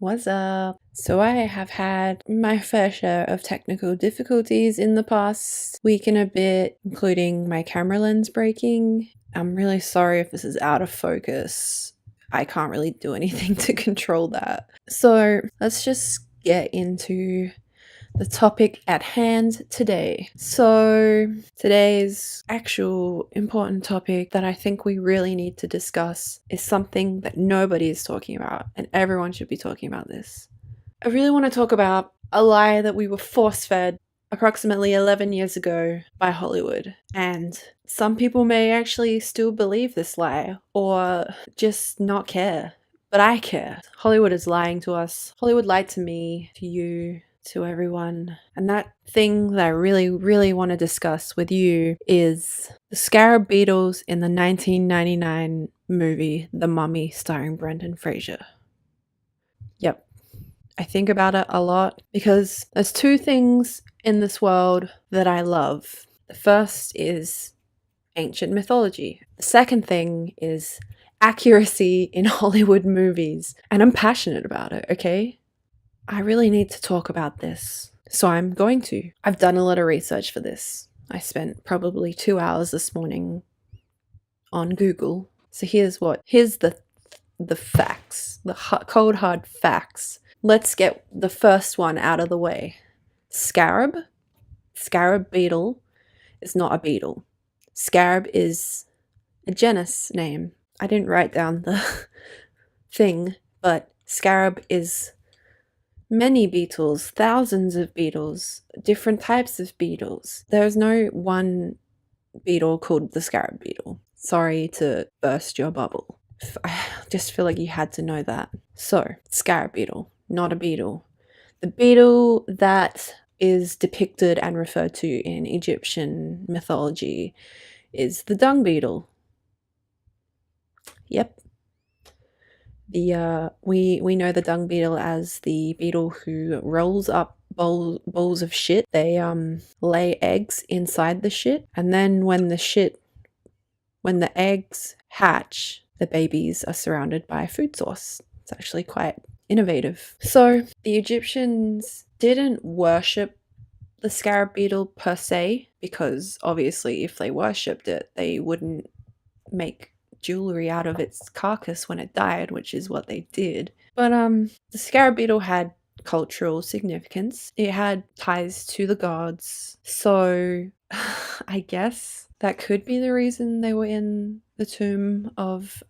What's up? So I have had my fair share of technical difficulties in the past week and a bit, including my camera lens breaking. I'm really sorry if this is out of focus. I can't really do anything to control that. So let's just get into the topic at hand today. So, today's actual important topic that I think we really need to discuss is something that nobody is talking about, and everyone should be talking about this. I really want to talk about a lie that we were force fed approximately 11 years ago by Hollywood. And some people may actually still believe this lie or just not care. But I care. Hollywood is lying to us. Hollywood lied to me, to you, to everyone. And that thing that I really, really want to discuss with you is the scarab beetles in the 1999 movie The Mummy starring Brendan Fraser. Yep. I think about it a lot because there's two things in this world that I love. The first is ancient mythology. The second thing is accuracy in Hollywood movies. And I'm passionate about it, okay? I really need to talk about this. So I'm going to. I've done a lot of research for this. I spent probably 2 hours this morning on Google. So here's the facts, the cold hard facts. Let's get the first one out of the way. Scarab beetle is not a beetle. Scarab is a genus name. I didn't write down the thing, but scarab is many beetles, thousands of beetles, different types of beetles. There's no one beetle called the scarab beetle. Sorry to burst your bubble. I just feel like you had to know that. So, scarab beetle, not a beetle. The beetle that is depicted and referred to in Egyptian mythology is the dung beetle. Yep. We know the dung beetle as the beetle who rolls up bowls of shit. They lay eggs inside the shit, and then when the eggs hatch, the babies are surrounded by a food source. It's actually quite innovative. So the Egyptians didn't worship the scarab beetle per se, because obviously if they worshipped it, they wouldn't make jewelry out of its carcass when it died, which is what they did. But the scarab beetle had cultural significance. It had ties to the gods. So I guess that could be the reason they were in the tomb of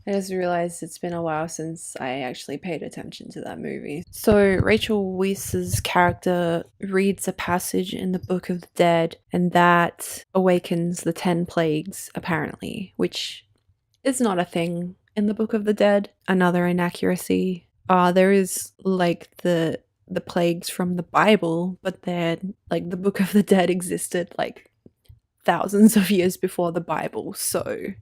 I just realized it's been a while since I actually paid attention to that movie. So Rachel Weisz's character reads a passage in the Book of the Dead, and that awakens the 10 plagues, apparently, which is not a thing in the Book of the Dead. Another inaccuracy. There is like the plagues from the Bible, but then like the Book of the Dead existed like thousands of years before the Bible. So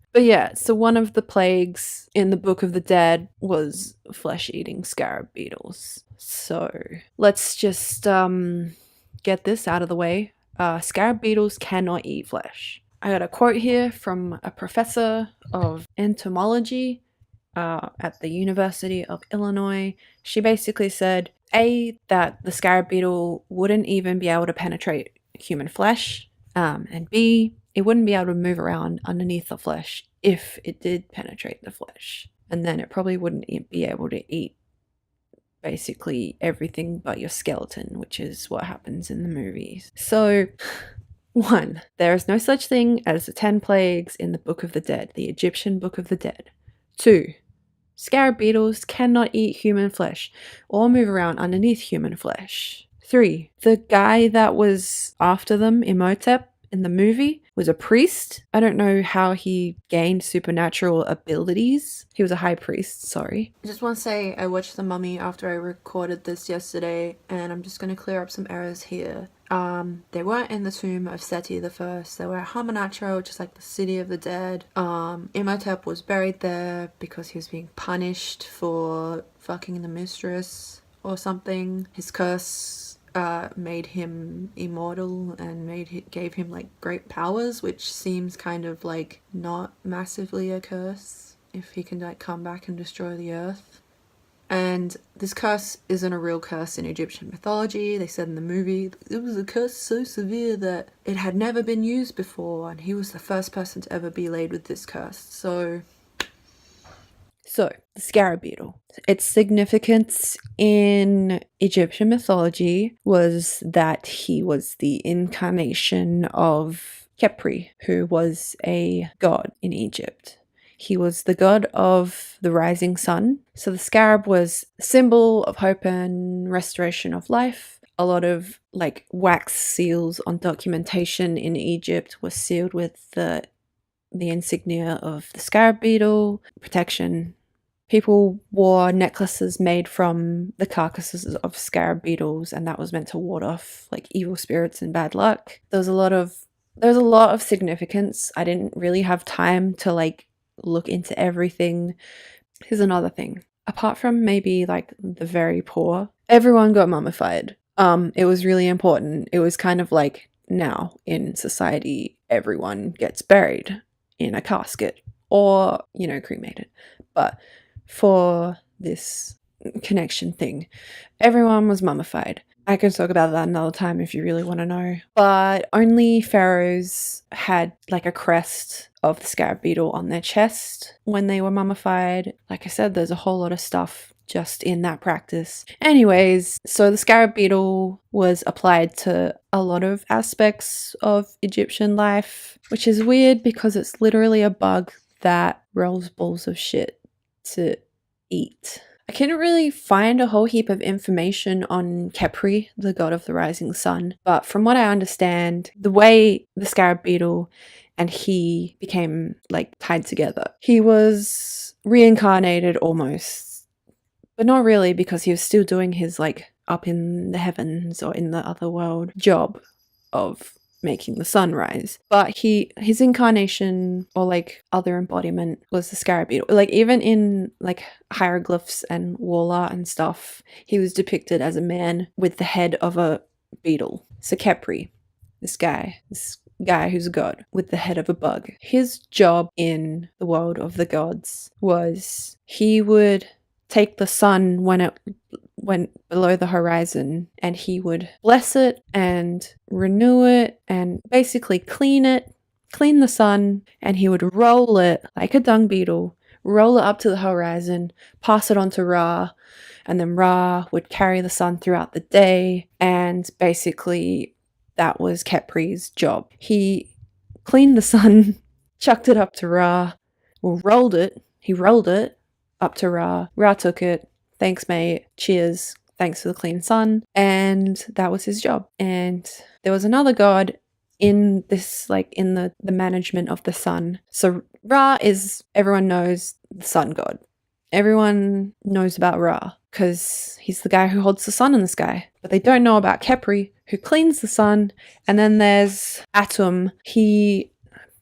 one of the plagues in the Book of the Dead was flesh-eating scarab beetles. So let's just get this out of the way. Scarab beetles cannot eat flesh. I got a quote here from a professor of entomology at the University of Illinois. She basically said, A, that the scarab beetle wouldn't even be able to penetrate human flesh, and B, it wouldn't be able to move around underneath the flesh if it did penetrate the flesh. And then it probably wouldn't be able to eat basically everything but your skeleton, which is what happens in the movies. So, 1. There is no such thing as the 10 plagues in the Book of the Dead, the Egyptian Book of the Dead. 2. Scarab beetles cannot eat human flesh or move around underneath human flesh. 3. The guy that was after them, Imhotep, in the movie, was a priest. I don't know how he gained supernatural abilities. He was a high priest, sorry. I just want to say I watched The Mummy after I recorded this yesterday, and I'm just going to clear up some errors here. They weren't in the tomb of Seti the First. They were at Hamunaptra, which is like the city of the dead. Imhotep was buried there because he was being punished for fucking the mistress or something. His curse made him immortal and gave him like great powers, which seems kind of like not massively a curse. if he can like come back and destroy the earth. And this curse isn't a real curse in Egyptian mythology. They said in the movie it was a curse so severe that it had never been used before, and he was the first person to ever be laid with this curse. So, the scarab beetle. Its significance in Egyptian mythology was that he was the incarnation of Khepri, who was a god in Egypt. He was the god of the rising sun. So the scarab was a symbol of hope and restoration of life. A lot of like wax seals on documentation in Egypt were sealed with the insignia of the scarab beetle, protection. People wore necklaces made from the carcasses of scarab beetles, and that was meant to ward off like evil spirits and bad luck. There's a lot of significance. I didn't really have time to like look into everything. Here's another thing. Apart from maybe like the very poor, everyone got mummified. It was really important. It was kind of like now in society, everyone gets buried in a casket or, cremated. But for this connection thing, everyone was mummified. I could talk about that another time if you really want to know. But only pharaohs had like a crest of the scarab beetle on their chest when they were mummified. Like I said, there's a whole lot of stuff just in that practice. Anyways, so the scarab beetle was applied to a lot of aspects of Egyptian life, which is weird because it's literally a bug that rolls balls of shit to eat. I couldn't really find a whole heap of information on Khepri, the god of the rising sun, but from what I understand, the way the scarab beetle and he became like tied together, he was reincarnated almost, but not really, because he was still doing his like up in the heavens or in the other world job of making the sun rise. But his incarnation or like other embodiment was the scarab beetle. Like even in like hieroglyphs and wall art and stuff, he was depicted as a man with the head of a beetle. So Khepri, this guy who's a god with the head of a bug. His job in the world of the gods was he would take the sun when it went below the horizon, and he would bless it and renew it and basically clean the sun, and he would roll it like a dung beetle, roll it up to the horizon, pass it on to Ra, and then Ra would carry the sun throughout the day, and basically that was Khepri's job. He cleaned the sun, chucked it up to Ra, he rolled it up to Ra. Ra took it. Thanks, mate. Cheers. Thanks for the clean sun. And that was his job. And there was another god in this, like in the management of the sun. So Ra is, everyone knows, the sun god. Everyone knows about Ra because he's the guy who holds the sun in the sky. But they don't know about Khepri, who cleans the sun. And then there's Atum. He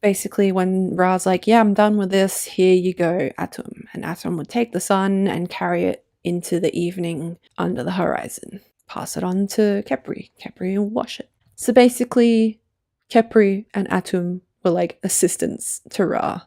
basically, when Ra's like, yeah, I'm done with this, here you go, Atum. And Atum would take the sun and carry it into the evening under the horizon. Pass it on to Khepri. Khepri will wash it. So basically, Khepri and Atum were like assistants to Ra.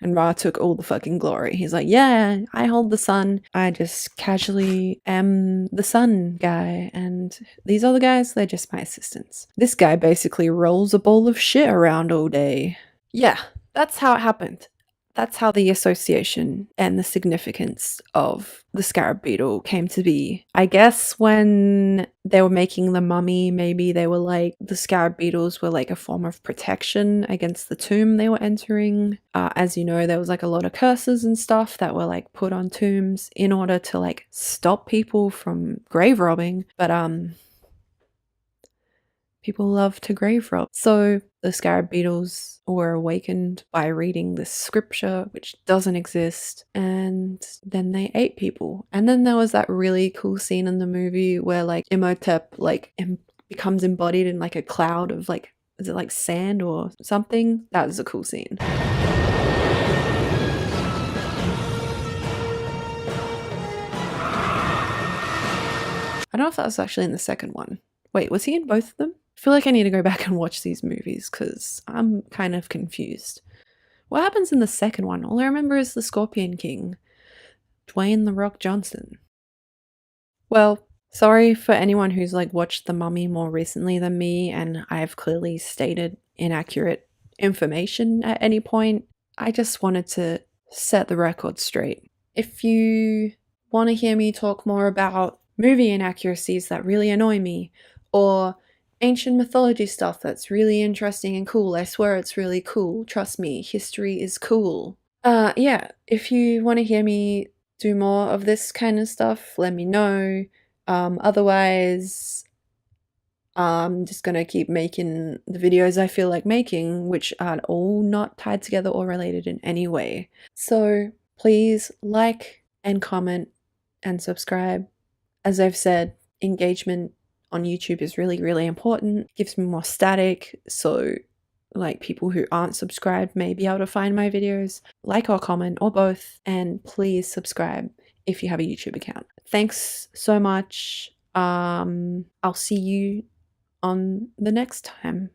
And Ra took all the fucking glory. He's like, yeah, I hold the sun. I just casually am the sun guy. And these other guys, they're just my assistants. This guy basically rolls a ball of shit around all day. Yeah, that's how it happened. That's how the association and the significance of the scarab beetle came to be. I guess when they were making the mummy, maybe they were like, the scarab beetles were like a form of protection against the tomb they were entering. As you know, there was like a lot of curses and stuff that were like put on tombs in order to like stop people from grave robbing. But people love to grave rob. So the scarab beetles were awakened by reading this scripture, which doesn't exist, and then they ate people. And then there was that really cool scene in the movie where like Imhotep like becomes embodied in like a cloud of like, is it like sand or something? That was a cool scene. I don't know if that was actually in the second one. Wait, was he in both of them? I feel like I need to go back and watch these movies because I'm kind of confused. What happens in the second one? All I remember is the Scorpion King, Dwayne The Rock Johnson. Well, sorry for anyone who's like watched The Mummy more recently than me, and I've clearly stated inaccurate information at any point. I just wanted to set the record straight. If you want to hear me talk more about movie inaccuracies that really annoy me, or ancient mythology stuff that's really interesting and cool, I swear it's really cool. Trust me, history is cool. Yeah, if you want to hear me do more of this kind of stuff, let me know. Otherwise, I'm just gonna keep making the videos I feel like making, which are all not tied together or related in any way. So please like and comment and subscribe. As I've said, engagement on YouTube is really, really important. It gives me more static, so like people who aren't subscribed may be able to find my videos, like or comment or both, and please subscribe if you have a YouTube account. Thanks so much. I'll see you on the next time.